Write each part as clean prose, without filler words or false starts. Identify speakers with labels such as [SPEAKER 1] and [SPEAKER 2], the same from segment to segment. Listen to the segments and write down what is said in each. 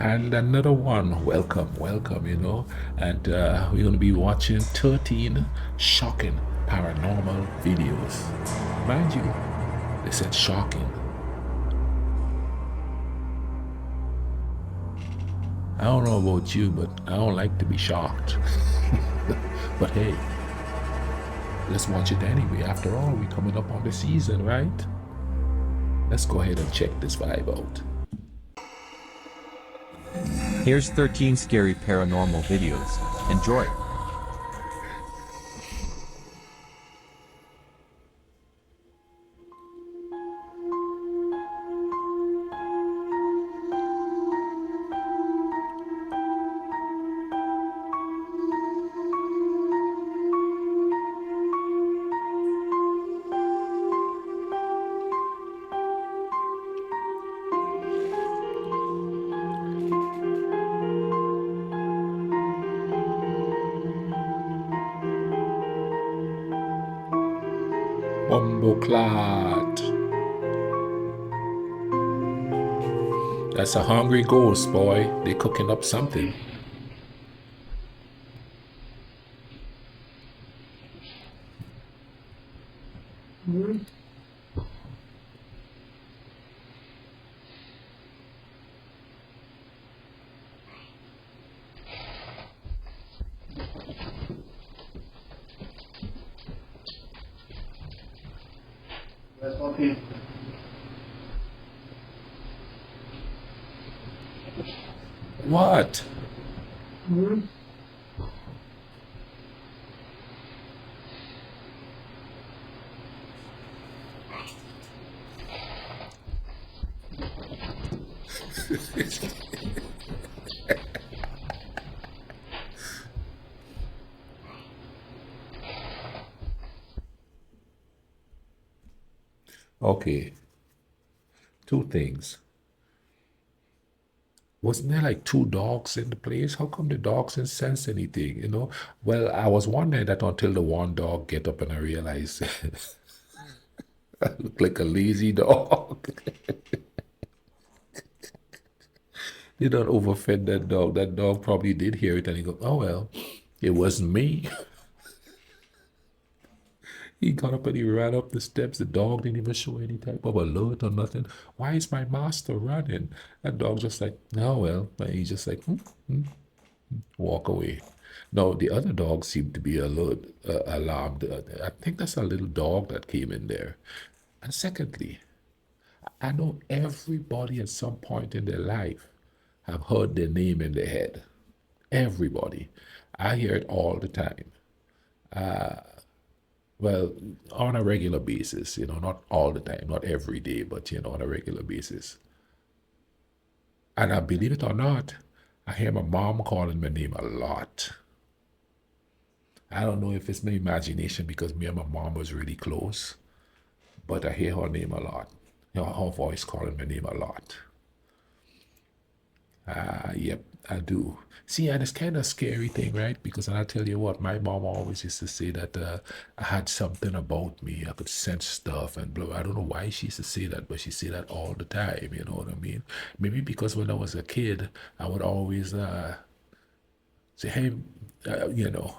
[SPEAKER 1] And another one, welcome, welcome, And we're going to be watching 13 shocking paranormal videos. Mind you, they said shocking. I don't know about you, but I don't like to be shocked. But hey, let's watch it anyway. After all, we're coming up on the season, right? Let's go ahead and check this vibe out.
[SPEAKER 2] Here's 13 scary paranormal videos. Enjoy.
[SPEAKER 1] Bumbleclad. That's a hungry ghost, boy. They cooking up something. What? Okay, two things. Wasn't there like two dogs in the place? How come the dogs didn't sense anything? Well, I was wondering that until the one dog get up and I realized I look like a lazy dog. You don't overfed that dog. That dog probably did hear it and he go, oh well, it wasn't me. He got up and he ran up the steps. The dog didn't even show any type of alert or nothing. Why is my master running? That dog just like, oh well. And he just like, walk away. No, the other dog seemed to be alert, alarmed. I think that's a little dog that came in there. And secondly, I know everybody at some point in their life have heard their name in their head. Everybody. I hear it all the time. Well, on a regular basis, not all the time, not every day, but, on a regular basis. And I believe it or not, I hear my mom calling my name a lot. I don't know if it's my imagination because me and my mom was really close, but I hear her name a lot. Her voice calling my name a lot. Yep, I do. See, and it's kind of scary thing, right? Because I'll tell you what, my mom always used to say that I had something about me. I could sense stuff and blah. I don't know why she used to say that, but she say that all the time. You know what I mean? Maybe because when I was a kid, I would always say, hey, you know,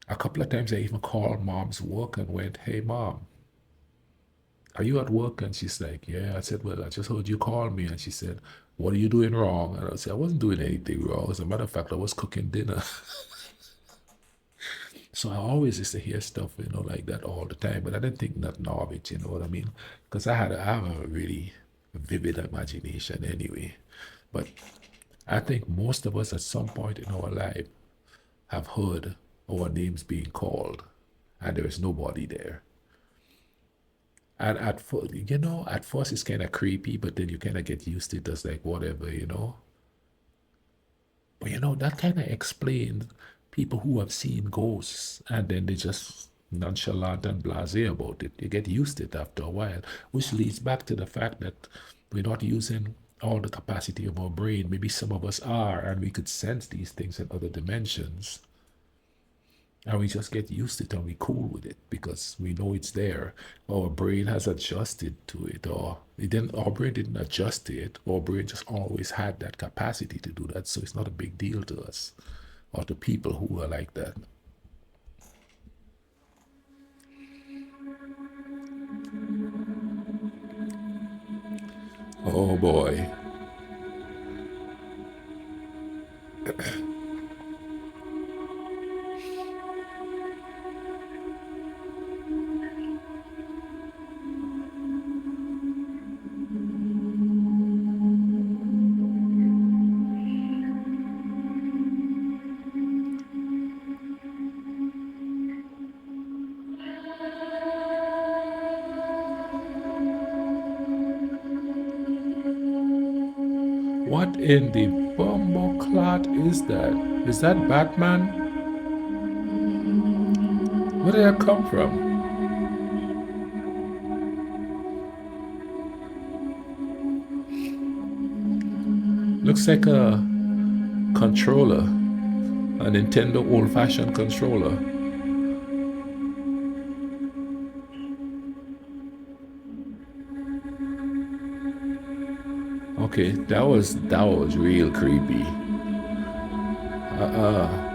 [SPEAKER 1] a couple of times I even called mom's work and went, hey, mom, are you at work? And she's like, yeah. I said, well, I just heard you call me. And she said, what are you doing wrong? And I said, I wasn't doing anything wrong. As a matter of fact, I was cooking dinner. So I always used to hear stuff, like that all the time. But I didn't think nothing of it, you know what I mean? Because I have a really vivid imagination anyway. But I think most of us at some point in our life have heard our names being called and there is nobody there. And at first it's kind of creepy, but then you kind of get used to it as like whatever. But that kind of explains people who have seen ghosts and then they just nonchalant and blasé about it. You get used to it after a while, which leads back to the fact that we're not using all the capacity of our brain. Maybe some of us are, and we could sense these things in other dimensions. and we just get used to it and we cool with it because we know it's there. Our brain has adjusted to it, or it didn't. Our brain didn't adjust to it. Our brain just always had that capacity to do that, so it's not a big deal to us or to people who are like that. Oh boy. What in the bumbo clot is that? Is that Batman? Where did that come from? Looks like a controller, a Nintendo old-fashioned controller. Okay, that was real creepy. Uh-uh.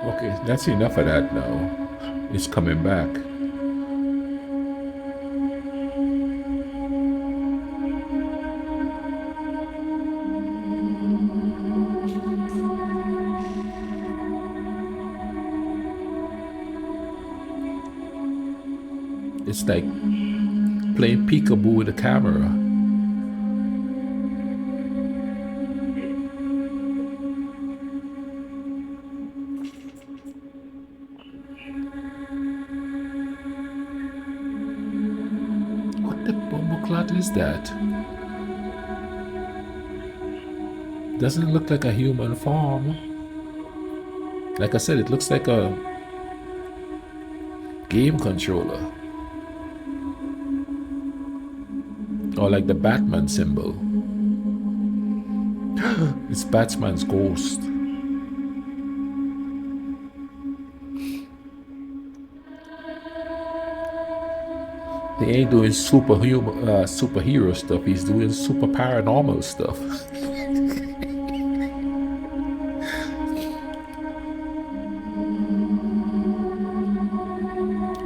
[SPEAKER 1] Okay, that's enough of that now. It's coming back. It's like playing peekaboo with a camera. What the bumbleclot is that? Doesn't look like a human form. Like I said, it looks like a game controller. Or like the Batman symbol. It's Batman's ghost. He ain't doing superhero stuff. He's doing super paranormal stuff.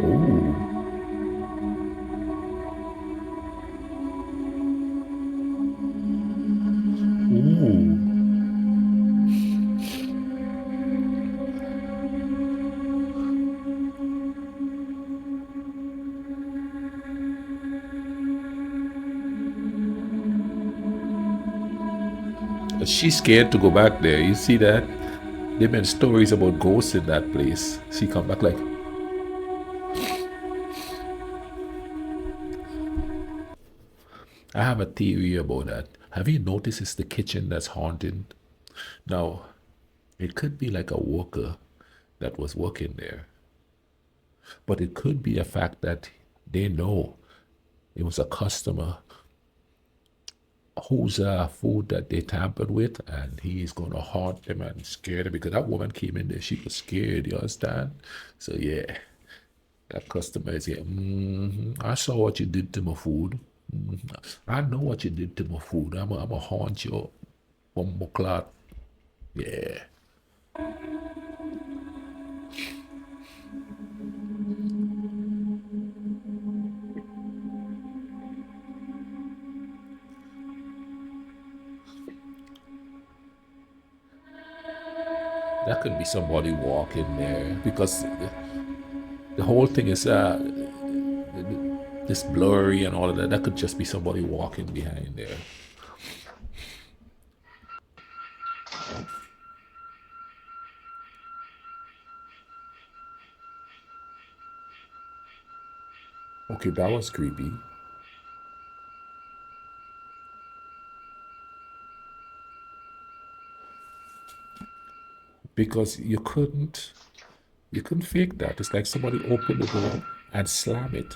[SPEAKER 1] Ooh, ooh. She's scared to go back there. You see that? There been stories about ghosts in that place. She come back like, I have a theory about that. Have you noticed it's the kitchen that's haunted? Now, it could be like a worker that was working there, but it could be a fact that they know it was a customer whose food that they tampered with, and he's gonna haunt them and scare them because that woman came in there, she was scared. You understand? So yeah, that customer is here. I saw what you did to my food. I know what you did to my food. I'm a haunt you, bumbo clot. Yeah, that could be somebody walking there because the whole thing is this blurry and all of that. That could just be somebody walking behind there. Okay, that was creepy. because you couldn't fake that. It's like somebody opened the door and slam it.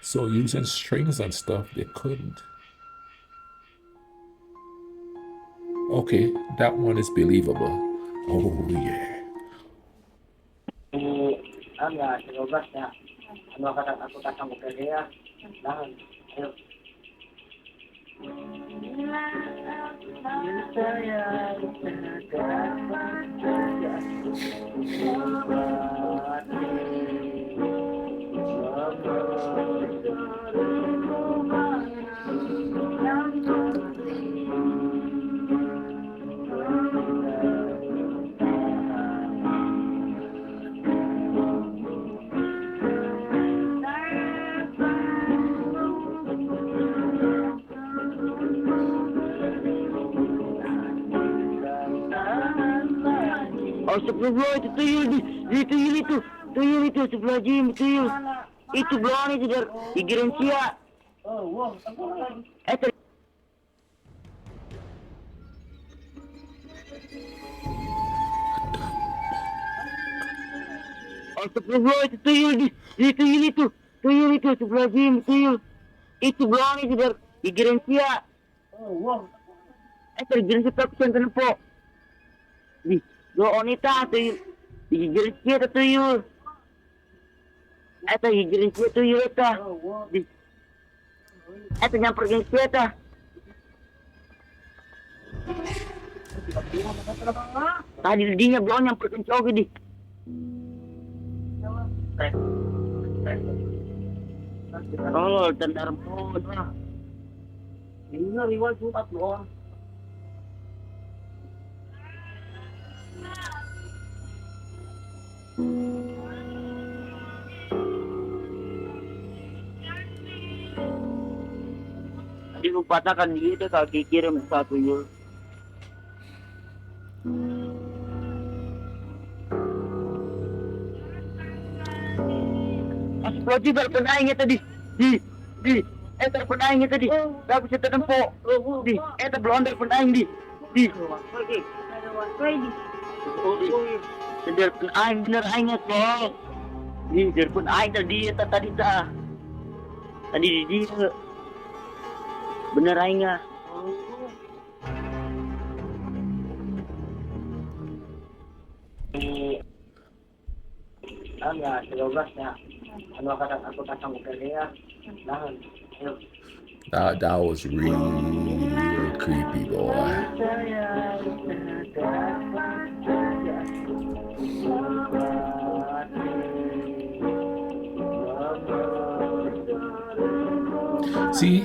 [SPEAKER 1] So using strings and stuff, they couldn't. Okay, that one is believable. Oh yeah.
[SPEAKER 3] Astagfirullah, itu tuyul tuyul itu sebelah jim tuyul itu belum itu dari digiring sia Astagfirullah, itu tuyul itu sebelah jim tuyul itu belum itu dari digiring sia digiring sia tak kusen po di do onita tuyul digiring sia tuyul digiring sia tuyul di nyamper geng sia tadi dinya belum nyamper kencok di tolol tendar pun lah ini riwal Jumat doang. Tadi lu patahkan dia deh kaki kirim satu yul. Asplodi berpenaingnya tadi. Terpenaingnya tadi. Gak bisa tertempo. Belum terpenaing di. Sedar penaing bener aingnya kok. Sedar penaing tadi tadi di dia. Bener aingnya. Ya, 13-nya. Ano aku datang ke dia.
[SPEAKER 1] That was real creepy, boy. See,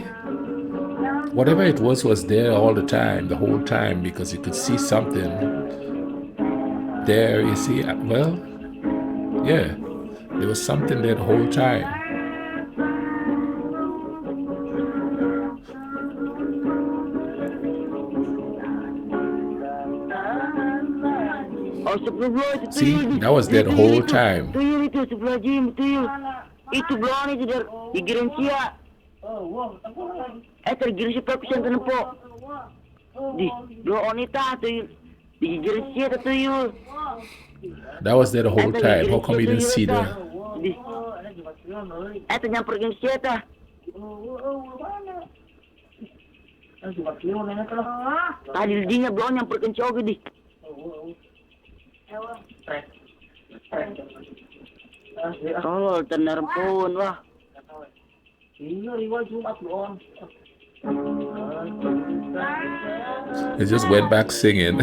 [SPEAKER 1] whatever it was there all the time, the whole time, because you could see something there. You see, well, yeah, there was something there the whole time. See, that was there the whole time.
[SPEAKER 3] Tuyul itu sebelah jim, tuyul. Itu belum itu dari digiring sia. Tergiring sia tak kusen po. Di do onita tuyul. Digiring sia tuyul.
[SPEAKER 1] That was there the whole time. How come you didn't see that?
[SPEAKER 3] Nyamper geng sia tadi dinya belum nyamper kencok di. Tolol tenar pun wah. Ini riwal Jumat doang.
[SPEAKER 1] It just went back singing.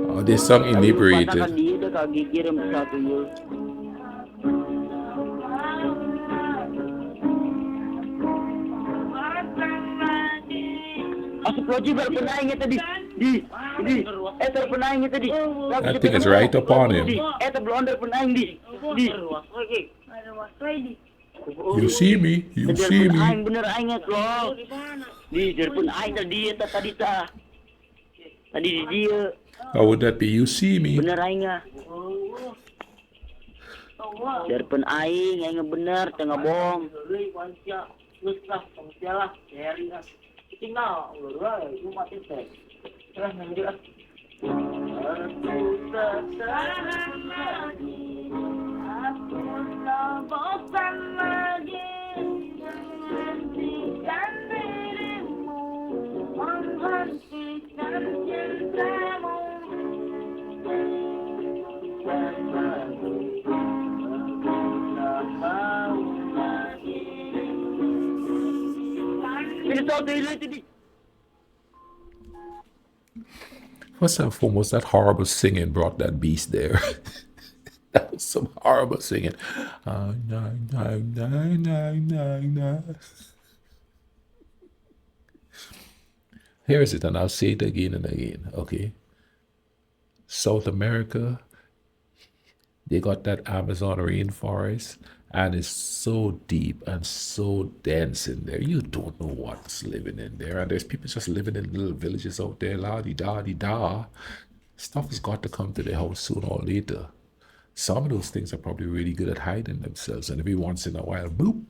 [SPEAKER 1] Oh, this song inebriated. Berpenaingnya tadi. Terpenaingnya tadi. I think it's right upon him.
[SPEAKER 3] Belum terpenaing di.
[SPEAKER 1] You see me, you see me.
[SPEAKER 3] Bener aingnya loh. Di terpenaing tadi tadi di dia.
[SPEAKER 1] How would that be? You see me.
[SPEAKER 3] Bener aingnya. Terpenaing aingnya bener tengah bohong. Terus lah, pengsia lah, sharing lah. Kita nak, ulah, itu mati teh. Terus nanti lah. Aku tertahan lagi, aku tak bosan lagi menghentikan dirimu, menghentikan cintamu.
[SPEAKER 1] First and foremost, that horrible singing brought that beast there. That was some horrible singing. Nah, nah, nah, nah, nah, nah. Here is it, and I'll say it again and again, okay? South America, they got that Amazon rainforest, and it's so deep and so dense in there. You don't know what's living in there. And there's people just living in little villages out there, la di da di da. Stuff has got to come to their house sooner or later. Some of those things are probably really good at hiding themselves, and every once in a while, boop,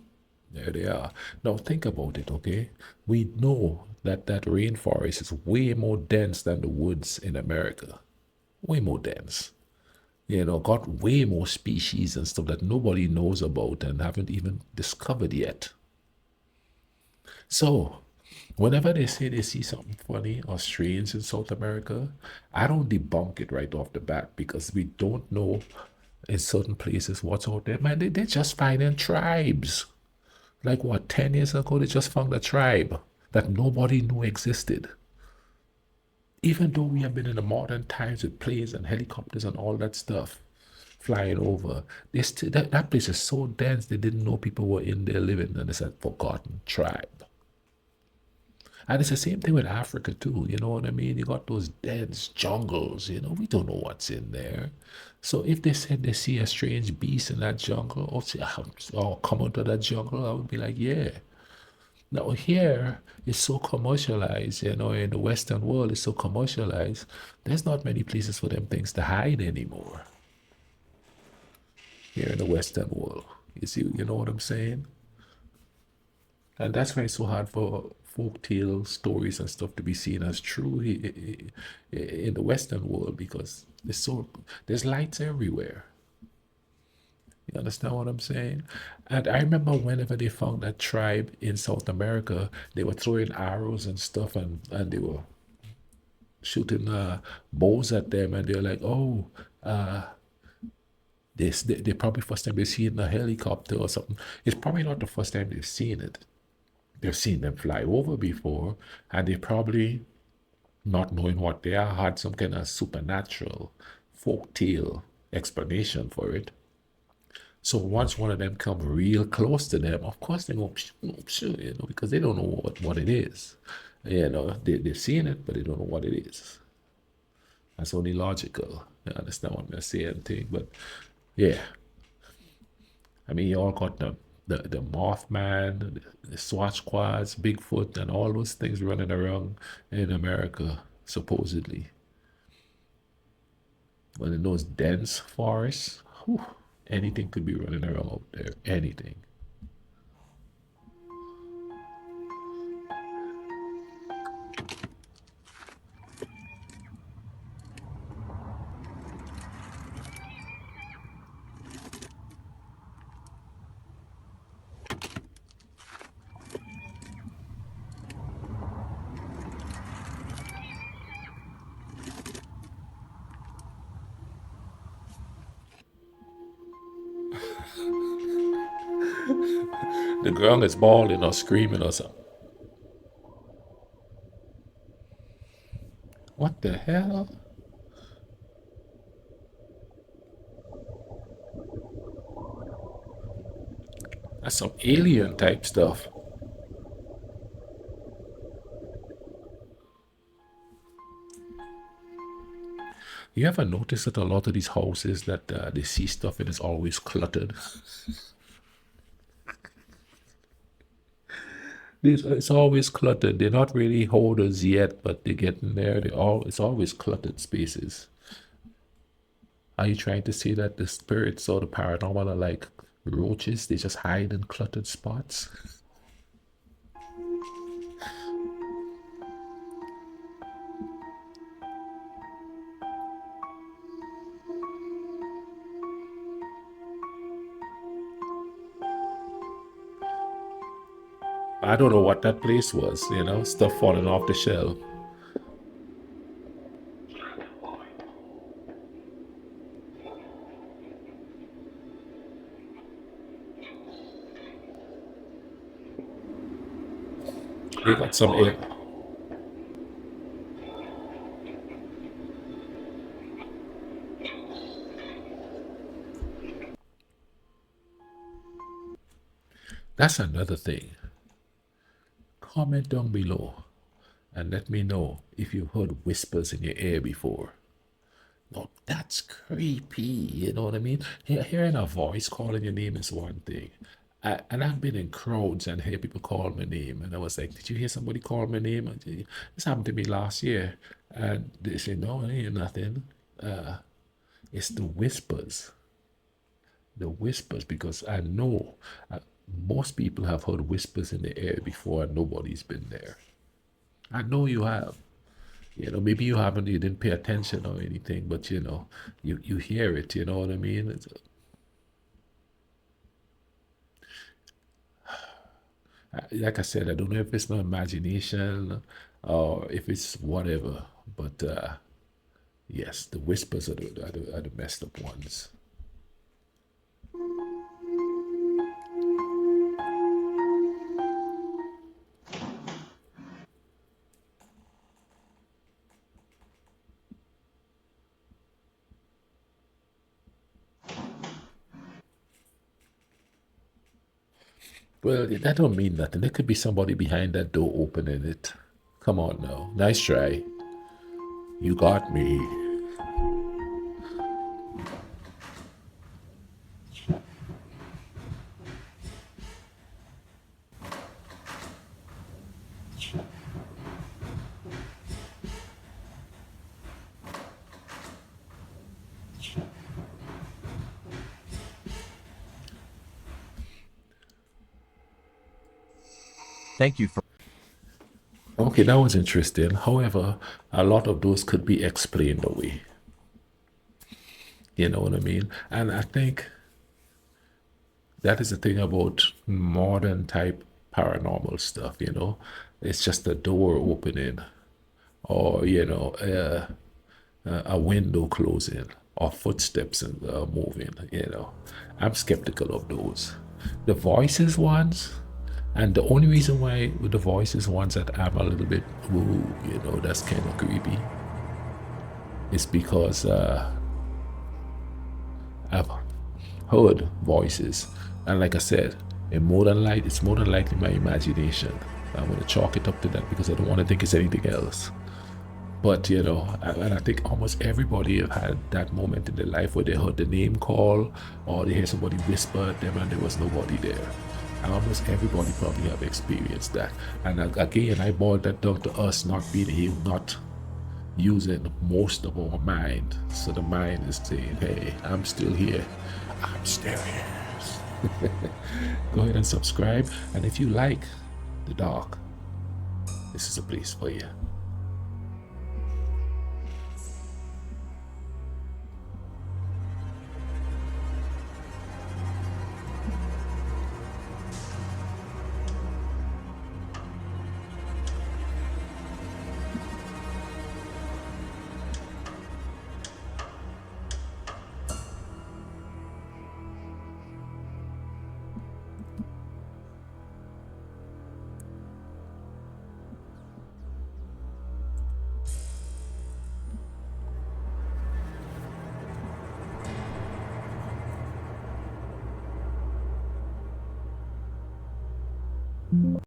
[SPEAKER 1] there they are. Now think about it, okay? We know that that rainforest is way more dense than the woods in America. Way more dense. You know, got way more species and stuff that nobody knows about and haven't even discovered yet. So, whenever they say they see something funny or strange in South America, I don't debunk it right off the bat because we don't know in certain places what's out there. Man, they're just finding tribes. Like what, 10 years ago, they just found a tribe that nobody knew existed. Even though we have been in the modern times with planes and helicopters and all that stuff flying over, they still, that place is so dense they didn't know people were in there living, and it's a forgotten tribe. And it's the same thing with Africa too, you know what I mean? You got those dense jungles, you know, we don't know what's in there. So if they said they see a strange beast in that jungle, or come out of that jungle, I would be like, yeah. Now here it's so commercialized, you know, in the Western world it's so commercialized. There's not many places for them things to hide anymore. Here in the Western world. You see, you know what I'm saying? And that's why it's so hard for folk tale stories and stuff to be seen as true in the Western world because there's lights everywhere. You understand what I'm saying? And I remember whenever they found that tribe in South America, they were throwing arrows and stuff, and they were shooting bows at them, and they're like, oh, they probably first time they've seen a helicopter or something. It's probably not the first time they've seen it. They've seen them fly over before, and they probably, not knowing what they are, had some kind of supernatural folk tale explanation for it. So once one of them come real close to them, of course they go, you know, because they don't know what it is. You know, they've seen it, but they don't know what it is. That's only logical. You understand what I'm saying? Thing, but yeah. I mean, you all got the Mothman, the Sasquatch, Bigfoot, and all those things running around in America, supposedly. But in those dense forests, whew, anything could be running around out there. Anything. The girl is bawling or screaming or something. What the hell? That's some alien type stuff. You ever notice that a lot of these houses that they see stuff and it's always cluttered? It's always cluttered. They're not really hoarders yet, but they're getting there. It's always cluttered spaces. Are you trying to say that the spirits or the paranormal are like roaches? They just hide in cluttered spots? I don't know what that place was, stuff falling off the shelf. They got some air. That's another thing. Comment down below and let me know if you've heard whispers in your ear before. No, that's creepy. You know what I mean? Hearing a voice calling your name is one thing. And I've been in crowds and hear people call my name. And I was like, did you hear somebody call my name? This happened to me last year. And they say, no, it ain't nothing. It's the whispers. The whispers, because I know most people have heard whispers in the air before and nobody's been there. I know you have. Maybe you haven't, you didn't pay attention or anything, but you hear it, you know what I mean? Like I said, I don't know if it's my imagination or if it's whatever, but yes, the whispers are the messed up ones. Well, that don't mean nothing. There could be somebody behind that door opening it. Come on now. Nice try. You got me.
[SPEAKER 2] Thank you for
[SPEAKER 1] Okay, that was interesting. However, a lot of those could be explained away. You know what I mean? And I think that is the thing about modern type paranormal stuff, It's just a door opening or, a window closing or footsteps and moving. I'm skeptical of those. The voices ones, and the only reason why with the voices ones that I'm a little bit, ooh, that's kind of creepy, is because I've heard voices, and like I said, it's more than likely my imagination. I'm going to chalk it up to that because I don't want to think it's anything else. But and I think almost everybody have had that moment in their life where they heard the name call or they hear somebody whisper at them and there was nobody there. And almost everybody probably have experienced that. And again, I boiled that down to us not using most of our mind. So the mind is saying, hey, I'm still here. I'm still here. Go ahead and subscribe. And if you like the dark, this is a place for you.